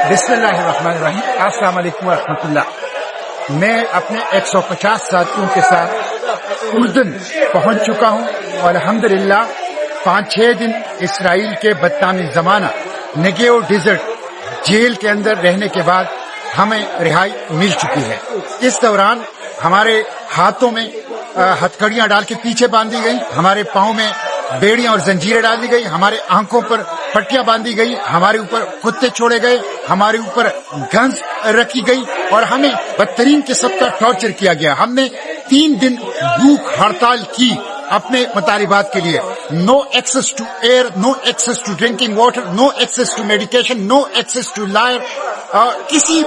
बिस्मिल्लाहिर्रहमानिर्रहीम। अस्सलाम वालेकुम रहमतुल्लाह। मैं अपने 150 साथियों के साथ उर्दन पहुंच चुका हूं और अल्हम्दुलिल्लाह 5-6 दिन इसराइल के बदनामी जमाना नेगेव डिजर्ट जेल के अंदर रहने के बाद हमें रिहाई मिल चुकी है। इस दौरान हमारे हाथों में हथकड़ियां डाल के पीछे बांधी गई, हमारे पांव में बेड़ियां और जंजीरें डाल दी गई, हमारे आंखों पर पट्टियां बांधी गई, हमारे ऊपर कुत्ते छोड़े गए, हमारे ऊपर गन्स रखी गई और हमें बदतरीन किस्म का टॉर्चर किया गया। हमने 3 दिन भूख हड़ताल की अपने मुतालिबात के लिए। No access to air, no access to drinking water, no access to medication, no access to lawyer, किसी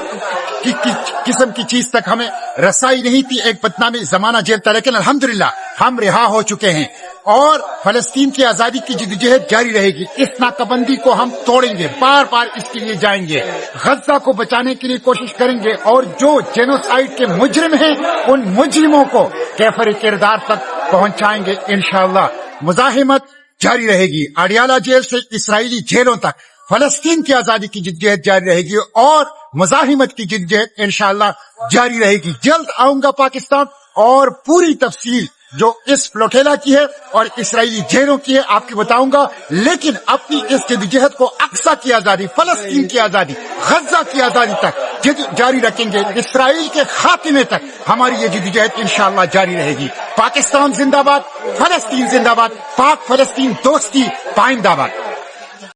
किस्म की चीज तक हमें रसाई नहीं थी। एक बदनामी जमाना जेल था, लेकिन अल्हम्दुलिल्लाह हम रिहा हो चुके हैं और फलस्तीन की आजादी की जिद्दोजहद जारी रहेगी। इस नाकाबंदी को हम तोड़ेंगे, बार बार इसके लिए जाएंगे, गज्जा को बचाने के लिए कोशिश करेंगे और जो जेनोसाइड के मुजरिम हैं उन मुजरिमों को कैफर किरदार तक पहुंचाएंगे इंशाअल्लाह। मुजाहिमत जारी रहेगी, अडियाला जेल से इसराइली जेलों तक फलस्तीन की आजादी की जिद्दोजहद जारी रहेगी और मुजाहिमत की जिद्दोजहद इंशाअल्लाह जारी रहेगी। जल्द आऊंगा पाकिस्तान और पूरी तफसील जो इस फ्लोटेला की है और इसराइली जेलों की है आपकी बताऊंगा, लेकिन अपनी इस जिद्दोजहद को अक्सा की आजादी, फलस्तीन की आजादी, गज्जा की आजादी तक जारी रखेंगे। इसराइल के खात्मे तक हमारी ये जिद्दोजहद इंशाअल्लाह जारी रहेगी। पाकिस्तान जिंदाबाद, फलस्तीन जिंदाबाद, पाक फलस्तीन दोस्ती पाइंदाबाद।